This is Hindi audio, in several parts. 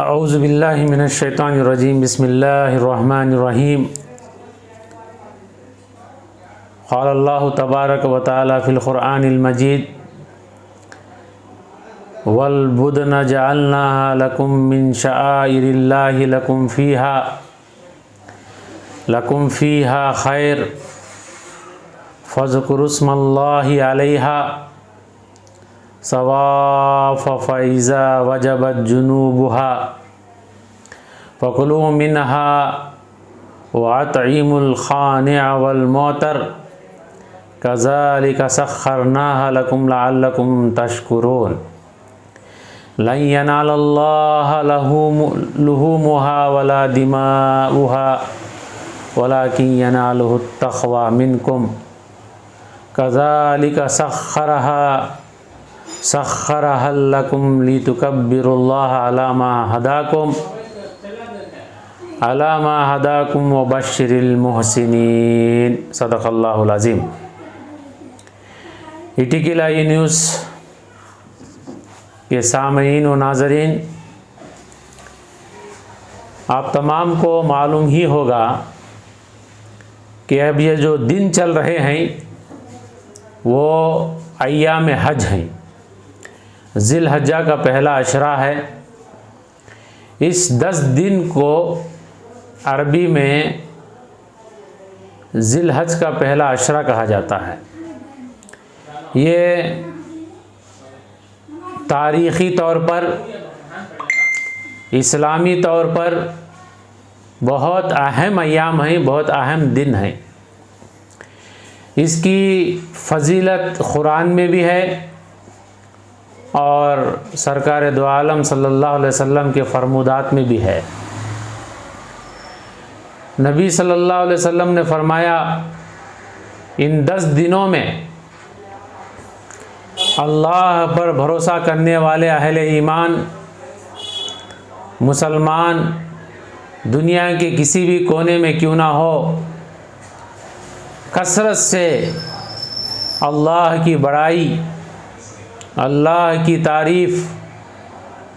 अऊज़ु बिल्लाहि मिनश शैतानिर रजीम बिस्मिल्लाहिर रहमानिर रहीम। क़ाला अल्लाहु तबारक व तआला फ़िल क़ुरआनिल मजीद वल बुदन जअलनाहा लकुम मिन शआइरिल्लाहि लकुम फ़ीहा खैर फ़ज़्कुरुस्मल्लाहि अलैहा सवाफ़ फ़इज़ा वजबत जुनूबुहा फ़कुलू मिन्हा वअतइमुल ख़ानिअ वल मुअतर कज़ालिक सख़्ख़रनाहा लकुम लअल्लकुम तशकुरून। लन यनालल्लाह लुहूमुहा वला दिमाउहा वलाकिन यनालुहुत तक़वा मिनकुम कज़ालिक सख़्ख़रहा लकुम लितुकब्बिरुल्लाह अला मा हदाकुम व बश्शिरिल मुहसिनीन। सदक़ल्लाहुल अज़ीम। इटिकिलाई न्यूज़ के सामईन व नाज़रीन, आप तमाम को मालूम ही होगा कि अब ये जो दिन चल रहे हैं वो अय्याम हज हैं। ज़िलहज्जा का पहला अशरा है। इस 10 दिन को अरबी में ज़िलहज का पहला अशरा कहा जाता है। ये तारीख़ी तौर पर, इस्लामी तौर पर बहुत अहम अय्याम हैं, बहुत अहम दिन हैं। इसकी फ़जीलत कुरान में भी है और सरकार दो आलम सल्लल्लाहु अलैहि वसल्लम के फरमुदात में भी है। नबी सल्लल्लाहु अलैहि वसल्लम ने फरमाया, इन 10 दिनों में अल्लाह पर भरोसा करने वाले अहले ईमान मुसलमान दुनिया के किसी भी कोने में क्यों ना हो, कसरत से अल्लाह की बड़ाई, अल्लाह की तारीफ़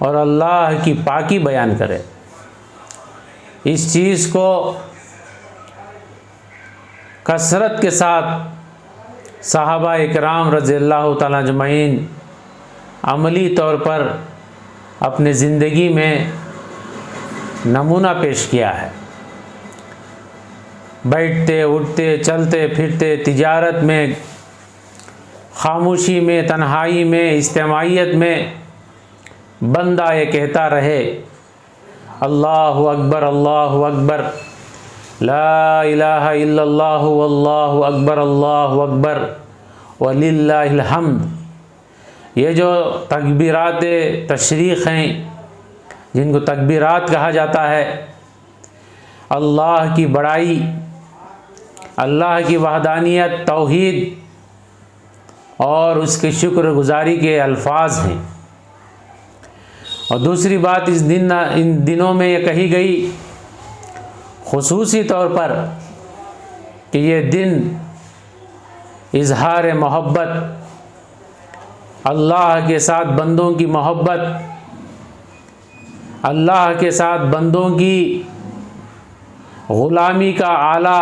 और अल्लाह की पाकी बयान करे। इस चीज़ को कसरत के साथ सहाबा इकराम रज़ियल्लाहु ताला अजमईन अमली तौर पर अपने ज़िंदगी में नमूना पेश किया है। बैठते उठते चलते फिरते, तिजारत में, खामोशी में, तन्हाई में, इज्तिमाइयत में बंदा ये कहता रहे, अल्लाहु अकबर ला इलाहा इल्लल्लाहु वल्लाहु अकबर वलिल्लाहिल हम्द। ये जो तकबीरात तशरीक़ हैं, जिनको तकबीरात कहा जाता है, अल्लाह की बड़ाई, अल्लाह की वहदानियत, तौहीद और उसके शुक्रगुजारी के अल्फाज हैं। और दूसरी बात, इन दिनों में ये कही गई खुसूसी तौर पर कि ये दिन इजहार मोहब्बत, अल्लाह के साथ बंदों की मोहब्बत, अल्लाह के साथ बंदों की ग़ुलामी का आला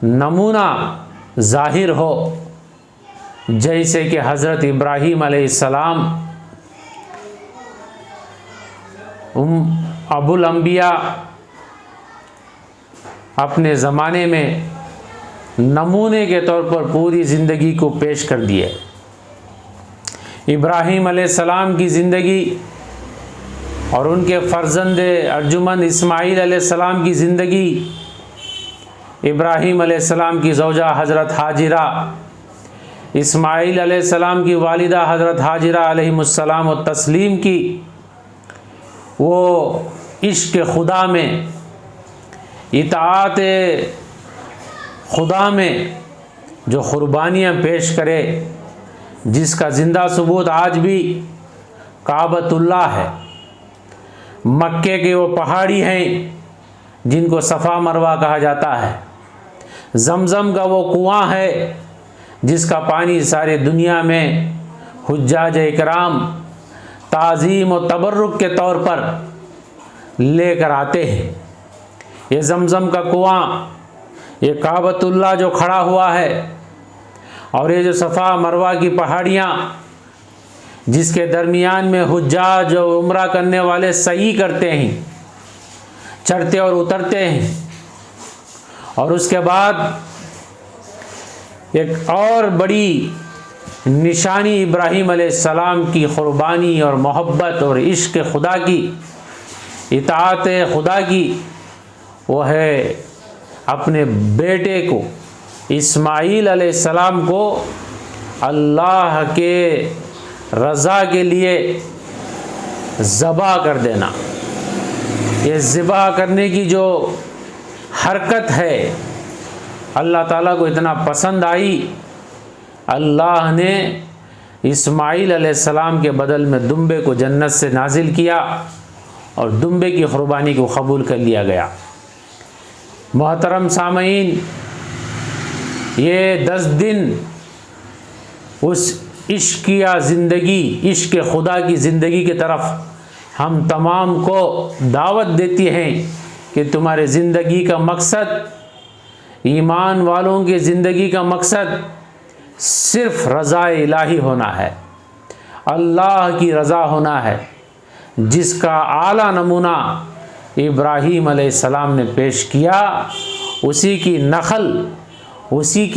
नमूना ज़ाहिर हो। जैसे कि हज़रत इब्राहीम अलैहिस्सलाम अबुल अंबिया अपने ज़माने में नमूने के तौर पर पूरी ज़िंदगी को पेश कर दिए। इब्राहीम अलैहिस्सलाम की ज़िंदगी और उनके फ़र्जंद अर्जुमंद इस्माईल अलैहिस्सलाम की ज़िंदगी, इब्राहीम अलैहिस्सलाम की ज़ौजा हज़रत हाजिरा, इस्माईल अलैहिस्सलाम की वालिदा हज़रत हाजिरा अलैहिमुस्सलाम व तस्लीम की, वो इश्क़ खुदा में, इताअत खुदा में जो क़ुरबानियाँ पेश करे, जिसका ज़िंदा सबूत आज भी काबतुल्लाह है। मक्के के वो पहाड़ी हैं जिनको सफ़ा मरवा कहा जाता है। ज़मज़म का वो कुआँ है जिसका पानी सारे दुनिया में हुज्जाज इकराम ताज़ीम और तबर्रुक के तौर पर लेकर आते हैं। ये ज़मज़म का कुआं, ये काबतुल्लाह जो खड़ा हुआ है, और ये जो सफ़ा मरवा की पहाड़ियाँ जिसके दरमियान में हुज्जाज जो उम्रा करने वाले सही करते हैं, चढ़ते और उतरते हैं। और उसके बाद एक और बड़ी निशानी इब्राहीम अलैहिस्सलाम की क़ुरबानी और मोहब्बत और इश्क़ खुदा की, इताअत खुदा की, वो है अपने बेटे को इस्माईल अलैहिस्सलाम को अल्लाह के रज़ा के लिए ज़बा कर देना। ये ज़बा करने की जो हरकत है अल्लाह ताला को इतना पसंद आई, अल्लाह ने इस्माईल अलैहिस्सलाम के बदल में दुम्बे को जन्नत से नाजिल किया और दुम्बे की क़ुरबानी को कबूल कर लिया गया। मोहतरम सामईन, ये 10 दिन उस इश्किया ज़िंदगी, इश्क़ खुदा की ज़िंदगी की तरफ हम तमाम को दावत देती हैं कि तुम्हारे ज़िंदगी का मकसद, ईमान वालों की ज़िंदगी का मकसद सिर्फ़ रज़ा इलाही होना है, अल्लाह की रज़ा होना है, जिसका आला नमूना इब्राहीम अलैहिस्सलाम ने पेश किया। उसी की नकल, उसी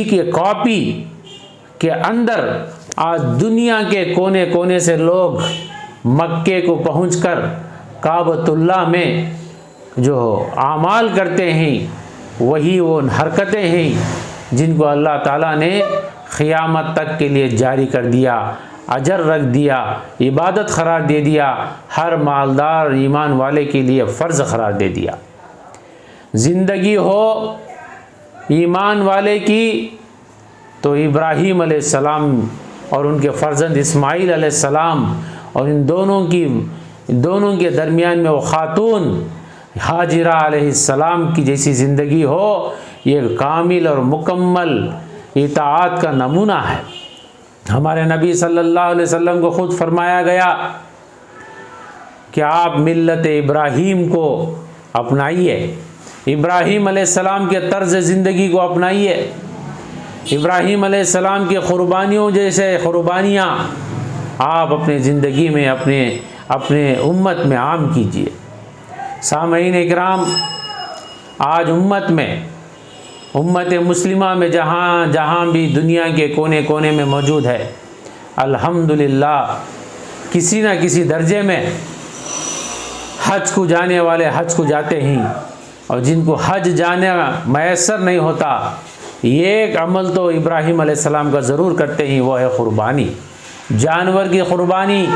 की कॉपी के अंदर आज दुनिया के कोने कोने से लोग मक्के को पहुंचकर काबतुल्लाह में जो आमाल करते हैं, वही वो हरकतें हैं जिनको अल्लाह ताला ने क़ियामत तक के लिए जारी कर दिया, अजर रख दिया, इबादत करार दे दिया, हर मालदार ईमान वाले के लिए फ़र्ज़ करार दे दिया। ज़िंदगी हो ईमान वाले की तो इब्राहीम अलैहिस्सलाम और उनके फ़र्जंद इस्माईल अलैहिस्सलाम और इन दोनों के दरमियान में वो ख़ातून हाजिरा अलैहिस्सलाम की जैसी ज़िंदगी हो, ये कामिल और मुकम्मल इताअत का नमूना है। हमारे नबी सल्लल्लाहु अलैहि वसल्लम को ख़ुद फरमाया गया कि आप मिल्लत इब्राहीम को अपनाइए, इब्राहीम अलैहिस्सलाम के तर्ज़ ज़िंदगी को अपनाइए, इब्राहीम अलैहिस्सलाम की क़ुरबानियों जैसे क़ुरबानियाँ आप अपने ज़िंदगी में अपने उम्मत में आम कीजिए। सामईन इकराम, आज उम्मत मुस्लिमा में जहाँ भी दुनिया के कोने कोने में मौजूद है, अल्हम्दुलिल्लाह किसी न किसी दर्जे में हज को जाने वाले हज को जाते हैं, और जिनको हज जाने मैसर नहीं होता, एक अमल तो इब्राहीम अलैहिस्सलाम का ज़रूर करते हैं, वो है क़ुरबानी, जानवर की क़ुरबानी।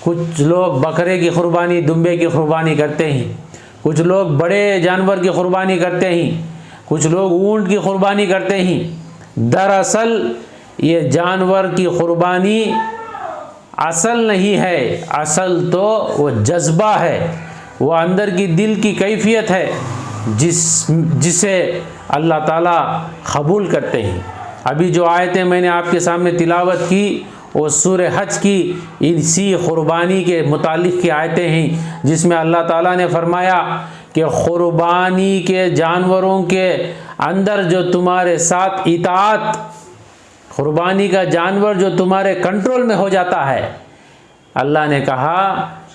कुछ लोग बकरे की क़ुरबानी, दुम्बे की क़ुरबानी करते हैं, कुछ लोग बड़े जानवर की क़ुरबानी करते हैं, कुछ लोग ऊँट की क़ुरबानी करते हैं। दरअसल ये जानवर की क़ुरबानी असल नहीं है, असल तो वो जज्बा है, वो अंदर की दिल की कैफियत है जिसे अल्लाह ताला कबूल करते हैं। अभी जो आयतें मैंने आपके सामने तिलावत की वो सूरह हज की इसी क़ुरबानी के मुतालिक की आयतें हैं, जिसमें अल्लाह ताला ने फरमाया कि क़ुरबानी के जानवरों के अंदर जो तुम्हारे साथ इताअत, क़ुरबानी का जानवर जो तुम्हारे कंट्रोल में हो जाता है, अल्लाह ने कहा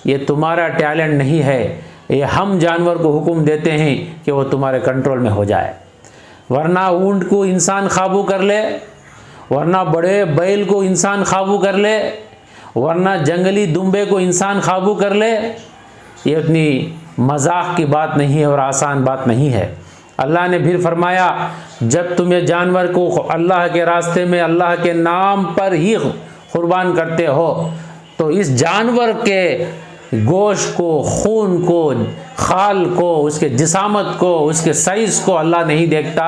ये तुम्हारा टैलेंट नहीं है, ये हम जानवर को हुक्म देते हैं कि वो तुम्हारे कंट्रोल में हो जाए। वरना ऊँट को इंसान काबू कर ले, वरना बड़े बैल को इंसान काबू कर ले, वरना जंगली दुम्बे को इंसान काबू कर ले, ये उतनी मजाक की बात नहीं है और आसान बात नहीं है। अल्लाह ने फिर फरमाया, जब तुम ये जानवर को अल्लाह के रास्ते में अल्लाह के नाम पर ही कुर्बान करते हो, तो इस जानवर के गोश्त को, खून को, खाल को, उसके जिसामत को, उसके साइज़ को अल्लाह नहीं देखता,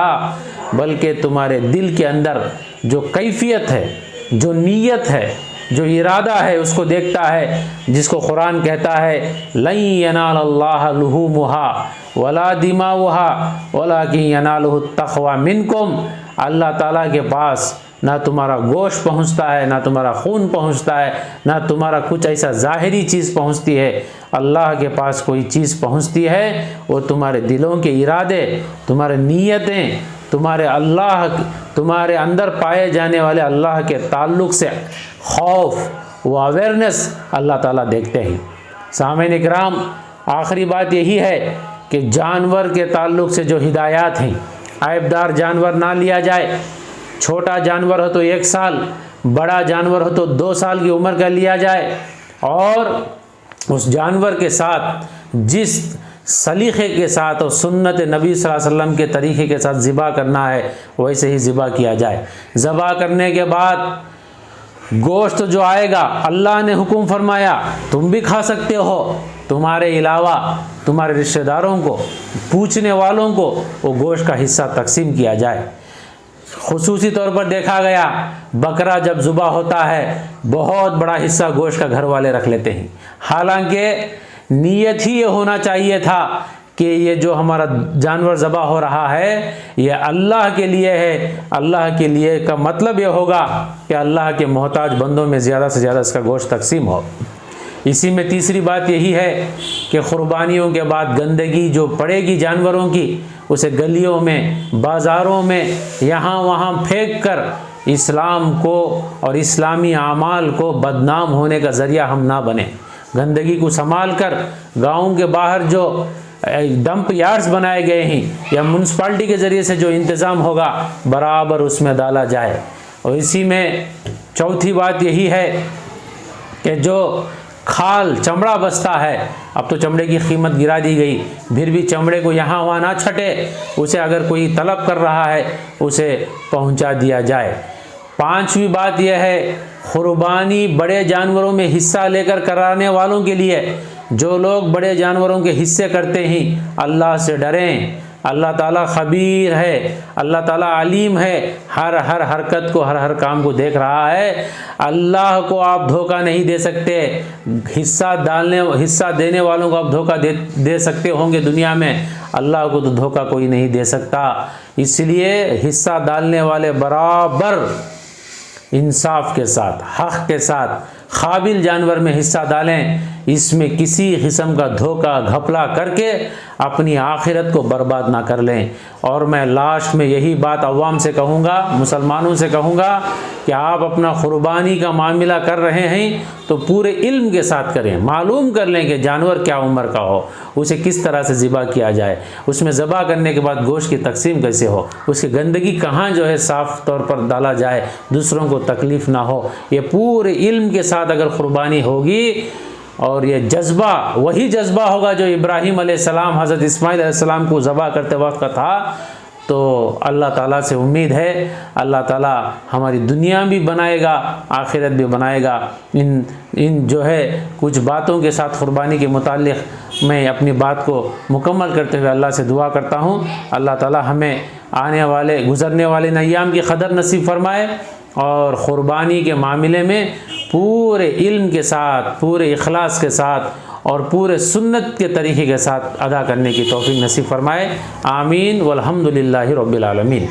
बल्कि तुम्हारे दिल के अंदर जो कैफियत है, जो नीयत है, जो इरादा है, उसको देखता है, जिसको कुरान कहता है लन यनालल्लाह लुहूमुहा वला दिमाउहा वलाकिन यनालुहु तक़वा मिनकुम। अल्लाह ताला के पास ना तुम्हारा गोश्त पहुँचता है, ना तुम्हारा खून पहुँचता है, ना तुम्हारा कुछ ऐसा ज़ाहिरी चीज़ पहुँचती है। अल्लाह के पास कोई चीज़ पहुँचती है वो तुम्हारे दिलों के इरादे, तुम्हारे नीयतें, तुम्हारे अंदर पाए जाने वाले अल्लाह के ताल्लुक़ से खौफ, वो अवेयरनेस अल्लाह ताला देखते हैं। सामईन इकराम, आखिरी बात यही है कि जानवर के ताल्लुक़ से जो हिदायत हैं, ऐबदार जानवर ना लिया जाए। छोटा जानवर हो तो 1 साल, बड़ा जानवर हो तो 2 साल की उम्र का लिया जाए, और उस जानवर के साथ जिस सलीक़े के साथ और सुन्नत नबी सल्लल्लाहु अलैहि वसल्लम के तरीक़े के साथ ज़िबा करना है वैसे ही ज़िबा किया जाए। ज़िबा करने के बाद गोश्त जो आएगा, अल्लाह ने हुक्म फरमाया तुम भी खा सकते हो, तुम्हारे अलावा तुम्हारे रिश्तेदारों को, पूछने वालों को वो गोश्त का हिस्सा तकसीम किया जाए। खुसूसी तौर पर देखा गया, बकरा जब ज़ुबा होता है बहुत बड़ा हिस्सा गोश्त का घर वाले रख लेते हैं। हालांकि नीयत ही ये होना चाहिए था कि ये जो हमारा जानवर ज़बा हो रहा है ये अल्लाह के लिए है। अल्लाह के लिए का मतलब ये होगा कि अल्लाह के मोहताज बंदों में ज़्यादा से ज़्यादा इसका गोश्त तकसीम हो। इसी में तीसरी बात यही है कि क़ुरबानियों के बाद गंदगी जो पड़ेगी जानवरों की, उसे गलियों में, बाज़ारों में, यहाँ वहाँ फेंक कर इस्लाम को और इस्लामी आमाल को बदनाम होने का ज़रिया हम ना बने। गंदगी को संभाल कर गाँव के बाहर जो डंप यार्ड्स बनाए गए हैं या म्यूनसिपाल्टी के ज़रिए से जो इंतज़ाम होगा बराबर उसमें डाला जाए। और इसी में चौथी बात यही है कि जो खाल चमड़ा बचता है, अब तो चमड़े की कीमत गिरा दी गई, फिर भी चमड़े को यहाँ वहाँ ना छटे, उसे अगर कोई तलब कर रहा है उसे पहुँचा दिया जाए। पांचवी बात यह है, कुर्बानी बड़े जानवरों में हिस्सा लेकर कराने वालों के लिए, जो लोग बड़े जानवरों के हिस्से करते हैं अल्लाह से डरें। अल्लाह ताला खबीर है, अल्लाह ताला अलीम है, हर हरकत को, हर काम को देख रहा है। अल्लाह को आप धोखा नहीं दे सकते। हिस्सा देने वालों को आप धोखा दे सकते होंगे दुनिया में, अल्लाह को तो धोखा कोई नहीं दे सकता। इसलिए हिस्सा डालने वाले बराबर इंसाफ के साथ, हक़ के साथ काबिल जानवर में हिस्सा डालें। इसमें किसी किस्म का धोखा घपला करके अपनी आखिरत को बर्बाद ना कर लें। और मैं लास्ट में यही बात अवाम से कहूँगा, मुसलमानों से कहूँगा कि आप अपना कुर्बानी का मामला कर रहे हैं तो पूरे इल्म के साथ करें। मालूम कर लें कि जानवर क्या उम्र का हो, उसे किस तरह से ज़िबा किया जाए, उसमें ज़िबा करने के बाद गोश्त की तकसीम कैसे हो, उसकी गंदगी कहाँ जो है साफ़ तौर पर डाला जाए, दूसरों को तकलीफ़ ना हो। ये पूरे इल्म के साथ अगर कुर्बानी होगी और ये जज्बा वही जज्बा होगा जो इब्राहीम अलैहिस्सलाम हज़रत इस्माइल अलैहिस्सलाम को ज़बा करते वक्त का था, तो अल्लाह ताला से उम्मीद है अल्लाह ताला हमारी दुनिया भी बनाएगा, आखिरत भी बनाएगा। इन जो है कुछ बातों के साथ कुर्बानी के मुताल्लिक़ मैं अपनी बात को मुकम्मल करते हुए अल्लाह से दुआ करता हूँ, अल्लाह ताला हमें आने वाले गुज़रने वाले अय्याम की क़दर नसीब फरमाए और क़ुरबानी के मामले में पूरे इल्म के साथ, पूरे इखलास के साथ और पूरे सुन्नत के तरीक़े के साथ अदा करने की तौफ़ीक़ नसीब फरमाए। आमीन वल्हम्दुलिल्लाहि रब्बिल आलमीन।